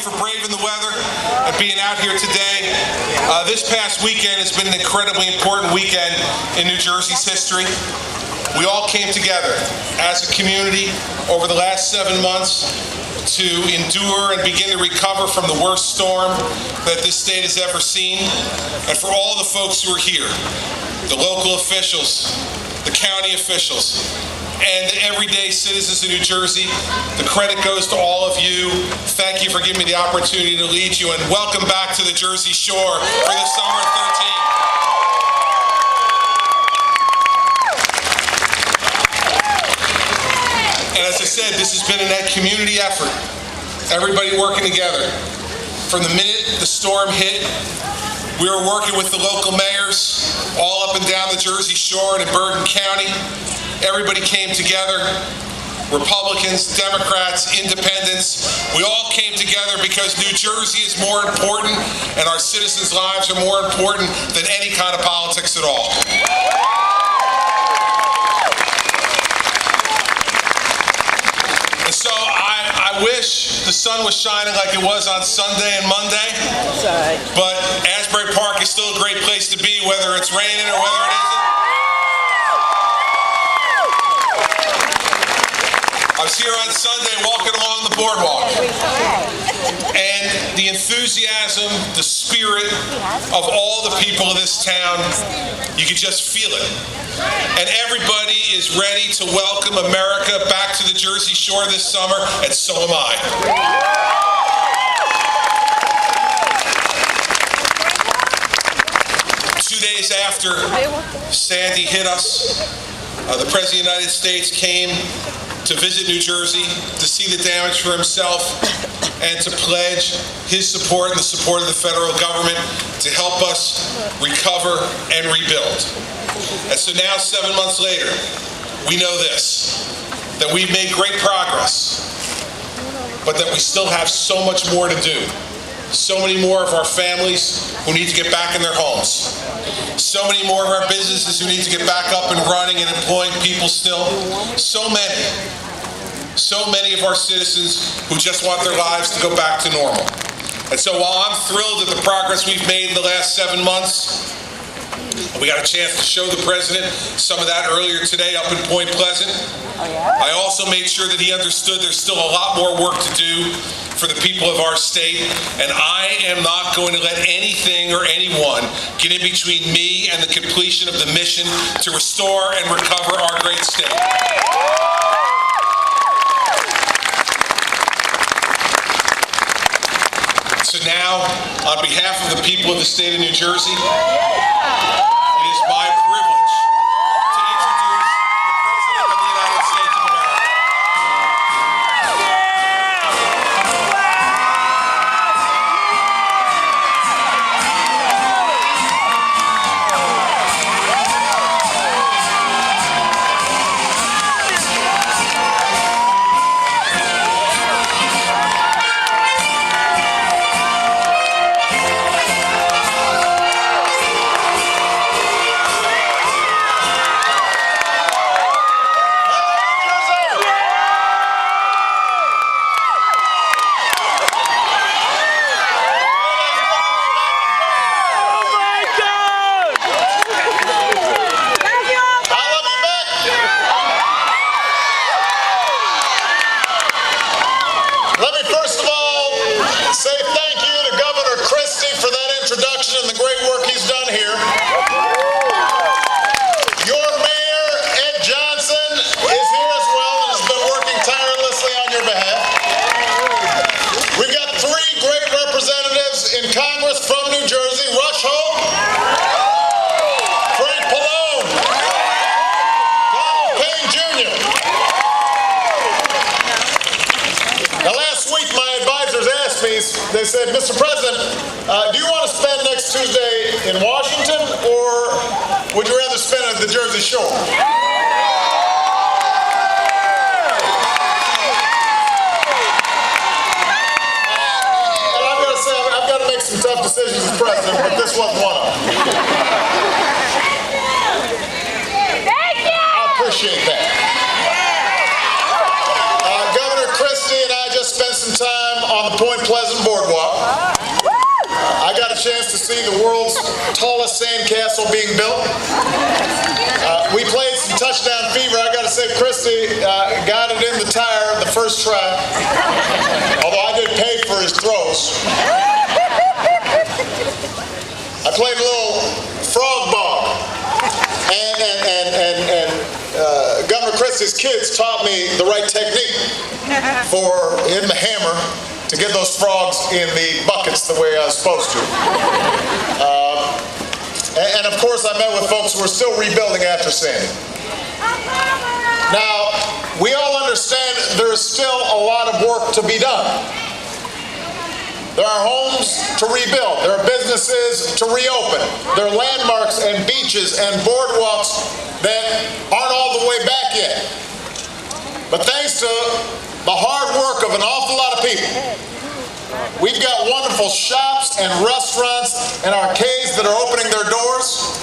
for braving the weather and being out here today. This past weekend has been an incredibly important weekend in New Jersey's history. We all came together as a community over the last 7 months to endure and begin to recover from the worst storm that this state has ever seen. And for all the folks who are here, the local officials, the county officials, and the everyday citizens of New Jersey, the credit goes to all of you. Thank you for giving me the opportunity to lead you, and welcome back to the Jersey Shore for the summer of 13. And as I said, this has been a net community effort. Everybody working together. From the minute the storm hit, we were working with the local mayors all up and down the Jersey Shore and in Bergen County. Everybody came together, Republicans, Democrats, independents. We all came together because New Jersey is more important and our citizens' lives are more important than any kind of politics at all. And so I wish the sun was shining like it was on Sunday and Monday, but Asbury Park is still a great place to be, whether it's raining or whether it isn't. I was here on Sunday walking along the boardwalk, and the enthusiasm, the spirit of all the people of this town, you could just feel it. And everybody is ready to welcome America back to the Jersey Shore this summer, and so am I. 2 days after Sandy hit us, the President of the United States came to visit New Jersey, to see the damage for himself, and to pledge his support and the support of the federal government to help us recover and rebuild. And so now, 7 months later, we know this, that we've made great progress, but that we still have so much more to do. So many more of our families who need to get back in their homes. So many more of our businesses who need to get back up and running and employing people still. So many of our citizens who just want their lives to go back to normal. And so while I'm thrilled at the progress we've made in the last 7 months, we got a chance to show the president some of that earlier today up in Point Pleasant. I also made sure that he understood there's still a lot more work to do for the people of our state, and I am not going to let anything or anyone get in between me and the completion of the mission to restore and recover our great state. So now, on behalf of the people of the state of New Jersey, it is my privilege to introduce the President of the United States of America. Say thank you to Governor Christie for that introduction and the great work he's done here. Your mayor, Ed Johnson, is here as well and has been working tirelessly on your behalf. We've got 3 great representatives in Congress from New Jersey: Rush Holt, Frank Pallone, Donald Payne Jr. Now last week my advisors asked me, they said, Mr. President, do you want to spend next Tuesday in Washington or would you rather spend it at the Jersey Shore? And I've got to say, I've got to make some tough decisions as president, but this wasn't one of them. Thank you! I appreciate that. Governor Christie and I just spent some time on the Point Pleasant Boardwalk. I got a chance to see the world's tallest sandcastle being built. We played some touchdown fever. I got to say, Christie got it in the tire the first try, although I did pay for his throws. I played a little frog ball, and Governor Christie's kids taught me the right technique for hitting the hammer to get those frogs in the buckets the way I was supposed to. And of course, I met with folks who are still rebuilding after Sandy. Now, we all understand there is still a lot of work to be done. There are homes to rebuild. There are businesses to reopen. There are landmarks and beaches and boardwalks that aren't all the way back yet. But thanks to the hard work of an awful lot of people, we've got wonderful shops and restaurants and arcades that are opening their doors.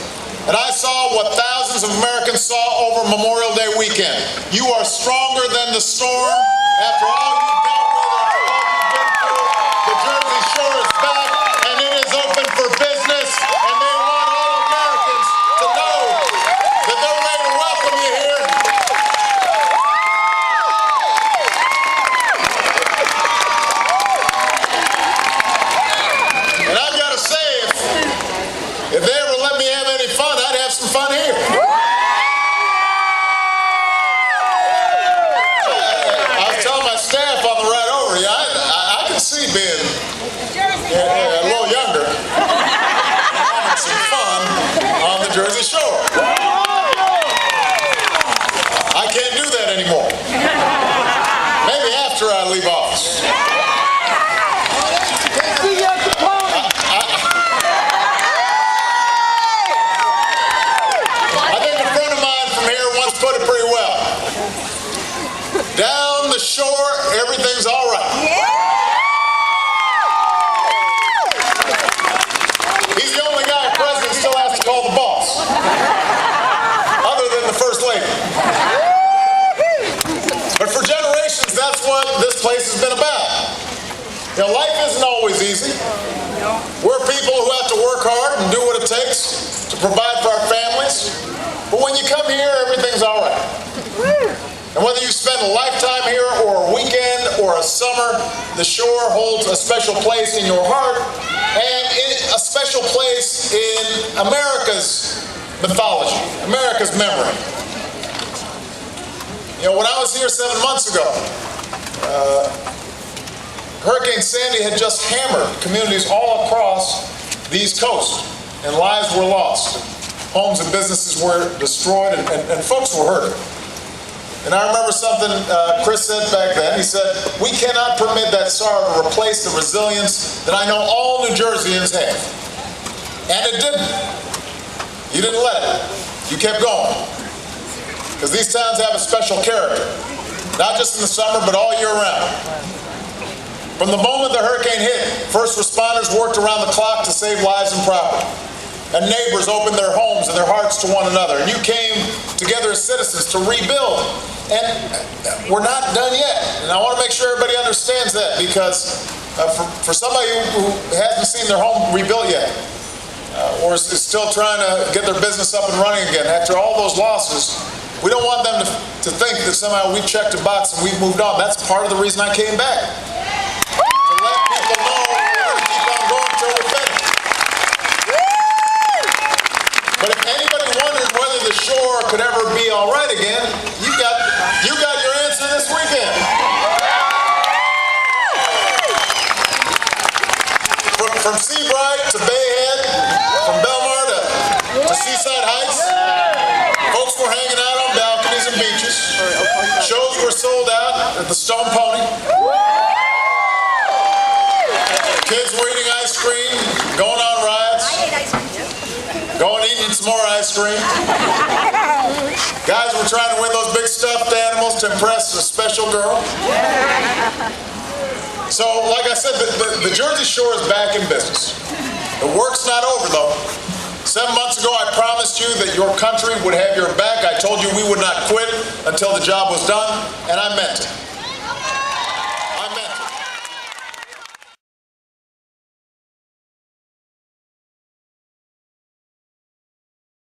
And I saw what thousands of Americans saw over Memorial Day weekend. You are stronger than the storm. After all you've dealt with, after all you've been through, the Jersey Shore is back, and it is open for business, and they want all Americans to know that they're ready to welcome you here. And I've got to say, if they ever let me have any fun, I'd have some fun here. I was telling my staff on the ride over here, I can see being a little younger, having some fun on the Jersey Shore. I can't do that anymore. Maybe after I leave office. I think a friend of mine from here once put it pretty well. Down the shore, everything's all right. He's the only guy the president still has to call the boss, other than the first lady. But for generations, that's what this place has been about. You know, life isn't always easy. We're people who have to work hard and do what it takes to provide for our families. But when you come here, everything's all right. And whether you spend a lifetime here or a weekend or a summer, the shore holds a special place in your heart and a special place in America's mythology, America's memory. You know, when I was here 7 months ago, Hurricane Sandy had just hammered communities all across the East Coast, and lives were lost. Homes and businesses were destroyed, and folks were hurt. And I remember something Chris said back then. He said, we cannot permit that sorrow to replace the resilience that I know all New Jerseyans have. And it didn't. You didn't let it. You kept going. Because these towns have a special character. Not just in the summer, but all year round. From the moment the hurricane hit, first responders worked around the clock to save lives and property. And neighbors opened their homes and their hearts to one another. And you came together as citizens to rebuild. And we're not done yet. And I want to make sure everybody understands that, because for somebody who hasn't seen their home rebuilt yet, or is still trying to get their business up and running again after all those losses, we don't want them to think that somehow we've checked a box and we've moved on. That's part of the reason I came back. To let people know we're going to keep on going until we're finished. But if anybody wonders whether the shore could ever be all right again, you got your answer this weekend. From Seabright to Bayhead, from Belmar to Seaside Heights, folks were hanging out on balconies and beaches. Shows were sold out at the Stone Pony. Kids were eating ice cream, going on rides, going eating some more ice cream. Guys were trying to win those big stuffed animals to impress a special girl. So, like I said, the Jersey Shore is back in business. The work's not over, though. 7 months ago, I promised you that your country would have your back. I told you we would not quit until the job was done, and I meant it.